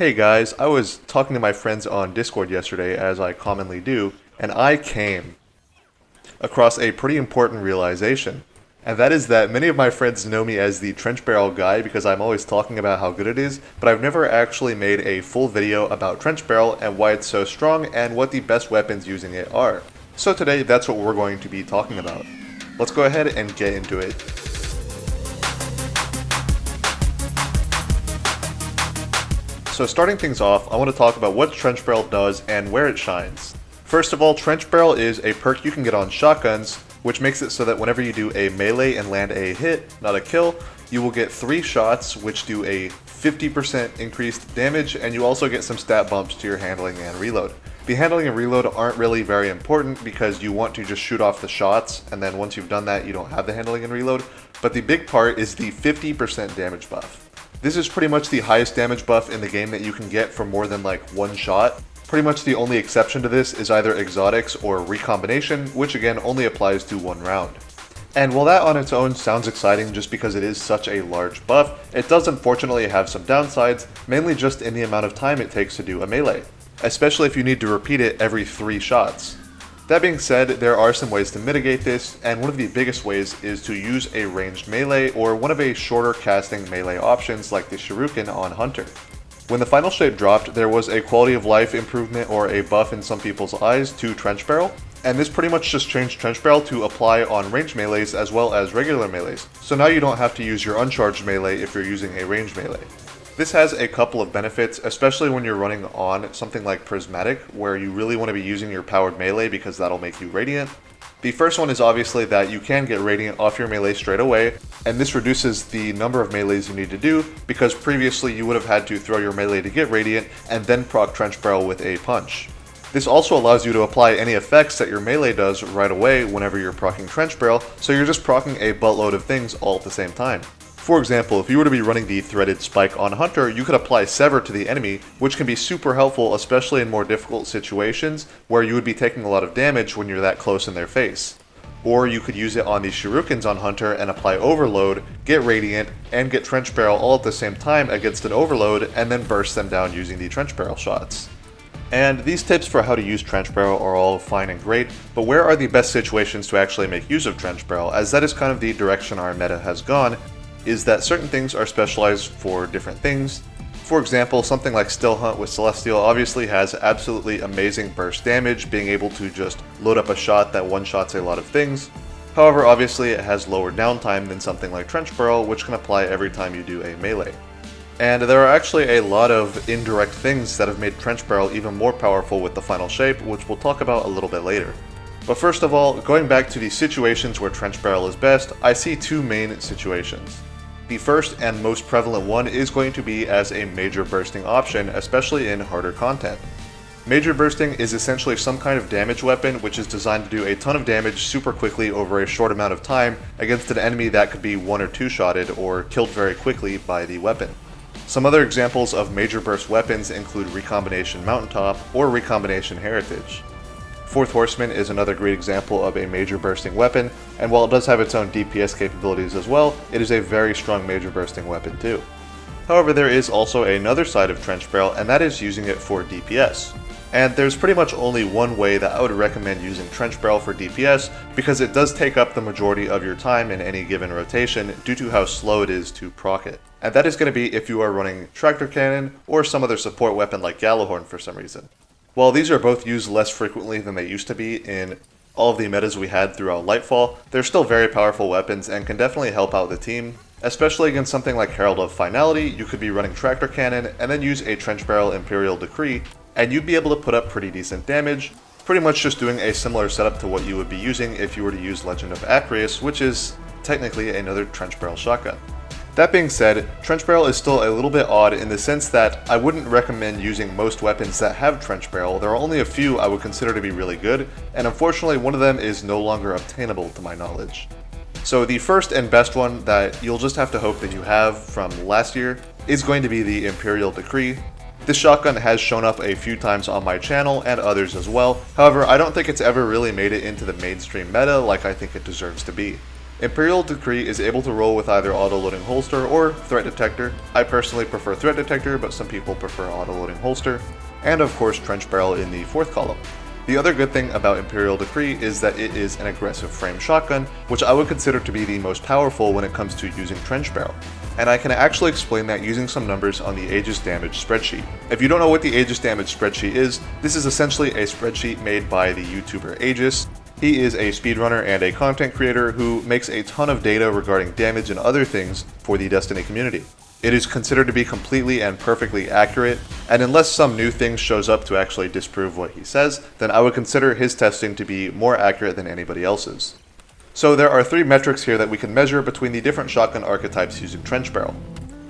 Hey guys, I was talking to my friends on Discord yesterday, as I commonly do, and I came across a pretty important realization. And that is that many of my friends know me as the trench barrel guy because I'm always talking about how good it is, but I've never actually made a full video about trench barrel and why it's so strong and what the best weapons using it are. So today, that's what we're going to be talking about. Let's go ahead and get into it. So starting things off, I want to talk about what Trench Barrel does and where it shines. First of all, Trench Barrel is a perk you can get on shotguns, which makes it so that whenever you do a melee and land a hit, not a kill, you will get 3 shots which do a 50% increased damage, and you also get some stat bumps to your handling and reload. The handling and reload aren't really very important because you want to just shoot off the shots, and then once you've done that you don't have the handling and reload, but the big part is the 50% damage buff. This is pretty much the highest damage buff in the game that you can get for more than like one shot. Pretty much the only exception to this is either exotics or recombination, which again only applies to 1 round. And while that on its own sounds exciting just because it is such a large buff, it does unfortunately have some downsides, mainly just in the amount of time it takes to do a melee, especially if you need to repeat it every 3 shots. That being said, there are some ways to mitigate this, and one of the biggest ways is to use a ranged melee or one of a shorter casting melee options like the Shuriken on Hunter. When the final shape dropped, there was a quality of life improvement or a buff in some people's eyes to Trench Barrel, and this pretty much just changed Trench Barrel to apply on ranged melees as well as regular melees, so now you don't have to use your uncharged melee if you're using a ranged melee. This has a couple of benefits, especially when you're running on something like Prismatic, where you really want to be using your powered melee because that'll make you Radiant. The first one is obviously that you can get Radiant off your melee straight away, and this reduces the number of melees you need to do, because previously you would have had to throw your melee to get Radiant, and then proc Trench Barrel with a punch. This also allows you to apply any effects that your melee does right away whenever you're proccing Trench Barrel, so you're just proccing a buttload of things all at the same time. For example, if you were to be running the Threaded Spike on Hunter, you could apply Sever to the enemy, which can be super helpful, especially in more difficult situations where you would be taking a lot of damage when you're that close in their face. Or you could use it on the Shurikens on Hunter and apply Overload, get Radiant, and get Trench Barrel all at the same time against an Overload, and then burst them down using the Trench Barrel shots. And these tips for how to use Trench Barrel are all fine and great, but where are the best situations to actually make use of Trench Barrel, as that is kind of the direction our meta has gone, is that certain things are specialized for different things. For example, something like Still Hunt with Celestial obviously has absolutely amazing burst damage, being able to just load up a shot that one-shots a lot of things. However, obviously it has lower downtime than something like Trench Barrel, which can apply every time you do a melee. And there are actually a lot of indirect things that have made Trench Barrel even more powerful with the final shape, which we'll talk about a little bit later. But first of all, going back to the situations where Trench Barrel is best, I see 2 main situations. The first and most prevalent one is going to be as a major bursting option, especially in harder content. Major bursting is essentially some kind of damage weapon which is designed to do a ton of damage super quickly over a short amount of time against an enemy that could be 1 or 2 shotted or killed very quickly by the weapon. Some other examples of major burst weapons include Recombination Mountaintop or Recombination Heritage. Fourth Horseman is another great example of a major bursting weapon, and while it does have its own DPS capabilities as well, it is a very strong major bursting weapon too. However, there is also another side of Trench Barrel, and that is using it for DPS. And there's pretty much only one way that I would recommend using Trench Barrel for DPS, because it does take up the majority of your time in any given rotation due to how slow it is to proc it. And that is going to be if you are running Tractor Cannon or some other support weapon like Gjallarhorn for some reason. While these are both used less frequently than they used to be in all of the metas we had throughout Lightfall, they're still very powerful weapons and can definitely help out the team. Especially against something like Herald of Finality, you could be running Tractor Cannon and then use a Trench Barrel Imperial Decree, and you'd be able to put up pretty decent damage, pretty much just doing a similar setup to what you would be using if you were to use Legend of Acreus, which is technically another Trench Barrel shotgun. That being said, Trench Barrel is still a little bit odd in the sense that I wouldn't recommend using most weapons that have Trench Barrel. There are only a few I would consider to be really good, and unfortunately one of them is no longer obtainable to my knowledge. So the first and best one that you'll just have to hope that you have from last year is going to be the Imperial Decree. This shotgun has shown up a few times on my channel and others as well, however I don't think it's ever really made it into the mainstream meta like I think it deserves to be. Imperial Decree is able to roll with either auto-loading holster or threat detector. I personally prefer threat detector, but some people prefer auto-loading holster. And of course trench barrel in the 4th column. The other good thing about Imperial Decree is that it is an aggressive frame shotgun, which I would consider to be the most powerful when it comes to using trench barrel. And I can actually explain that using some numbers on the Aegis damage spreadsheet. If you don't know what the Aegis damage spreadsheet is, this is essentially a spreadsheet made by the YouTuber Aegis. He is a speedrunner and a content creator who makes a ton of data regarding damage and other things for the Destiny community. It is considered to be completely and perfectly accurate, and unless some new thing shows up to actually disprove what he says, then I would consider his testing to be more accurate than anybody else's. So there are 3 metrics here that we can measure between the different shotgun archetypes using trench barrel.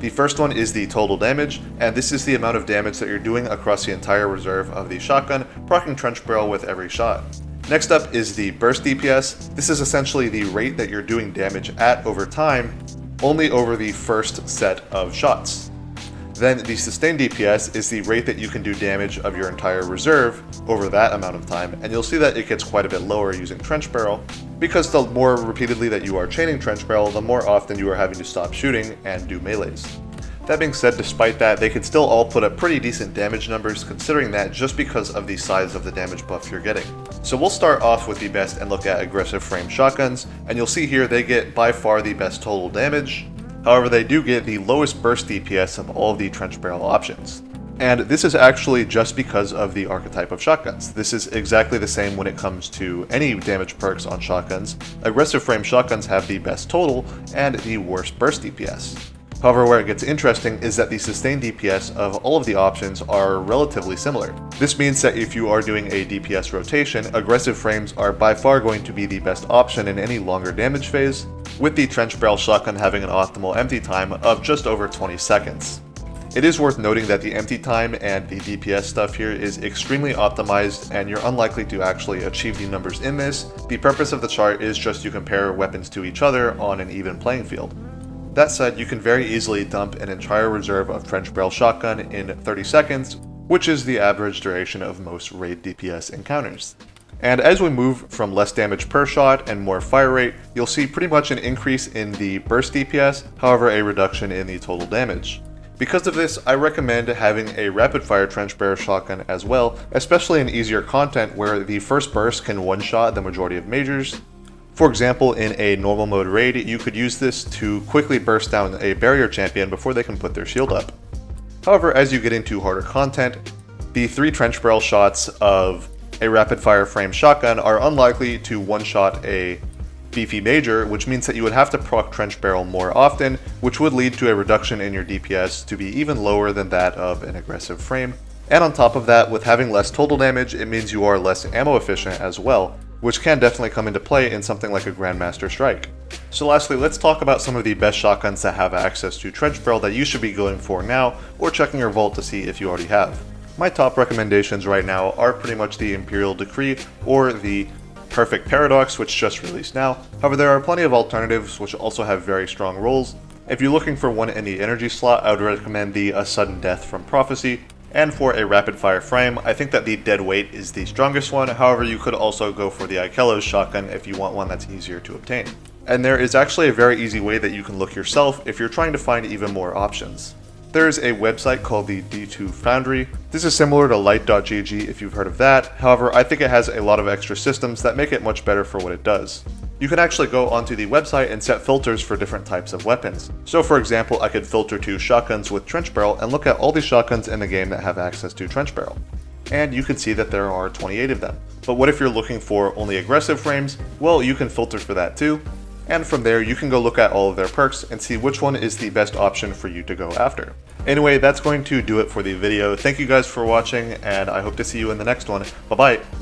The first one is the total damage, and this is the amount of damage that you're doing across the entire reserve of the shotgun, proccing trench barrel with every shot. Next up is the burst DPS. This is essentially the rate that you're doing damage at over time, only over the first set of shots. Then the sustained DPS is the rate that you can do damage of your entire reserve over that amount of time, and you'll see that it gets quite a bit lower using trench barrel, because the more repeatedly that you are chaining trench barrel, the more often you are having to stop shooting and do melees. That being said, despite that, they could still all put up pretty decent damage numbers considering that, just because of the size of the damage buff you're getting. So we'll start off with the best and look at aggressive frame shotguns, and you'll see here they get by far the best total damage. However, they do get the lowest burst DPS of all of the trench barrel options. And this is actually just because of the archetype of shotguns. This is exactly the same when it comes to any damage perks on shotguns. Aggressive frame shotguns have the best total and the worst burst DPS. However, where it gets interesting is that the sustained DPS of all of the options are relatively similar. This means that if you are doing a DPS rotation, aggressive frames are by far going to be the best option in any longer damage phase, with the trench barrel shotgun having an optimal empty time of just over 20 seconds. It is worth noting that the empty time and the DPS stuff here is extremely optimized, and you're unlikely to actually achieve the numbers in this. The purpose of the chart is just to compare weapons to each other on an even playing field. That said, you can very easily dump an entire reserve of trench barrel shotgun in 30 seconds, which is the average duration of most raid DPS encounters. And as we move from less damage per shot and more fire rate, you'll see pretty much an increase in the burst DPS, however a reduction in the total damage. Because of this, I recommend having a rapid fire trench barrel shotgun as well, especially in easier content where the first burst can one-shot the majority of majors. For example, in a normal mode raid, you could use this to quickly burst down a barrier champion before they can put their shield up. However, as you get into harder content, the 3 trench barrel shots of a rapid fire frame shotgun are unlikely to one-shot a beefy major, which means that you would have to proc trench barrel more often, which would lead to a reduction in your DPS to be even lower than that of an aggressive frame. And on top of that, with having less total damage, it means you are less ammo efficient as well, which can definitely come into play in something like a Grandmaster Strike. So lastly, let's talk about some of the best shotguns that have access to trench barrel that you should be going for now, or checking your vault to see if you already have. My top recommendations right now are pretty much the Imperial Decree or the Perfect Paradox, which just released now. However, there are plenty of alternatives which also have very strong rolls. If you're looking for one in the energy slot, I would recommend the A Sudden Death from Prophecy. And for a rapid fire frame, I think that the Dead Weight is the strongest one. However, you could also go for the Ikelos shotgun if you want one that's easier to obtain. And there is actually a very easy way that you can look yourself if you're trying to find even more options. There is a website called the D2 Foundry. This is similar to light.gg if you've heard of that. However, I think it has a lot of extra systems that make it much better for what it does. You can actually go onto the website and set filters for different types of weapons. So for example, I could filter to shotguns with trench barrel and look at all the shotguns in the game that have access to trench barrel. And you can see that there are 28 of them. But what if you're looking for only aggressive frames? Well, you can filter for that too. And from there, you can go look at all of their perks and see which one is the best option for you to go after. Anyway, that's going to do it for the video. Thank you guys for watching, and I hope to see you in the next one. Bye-bye!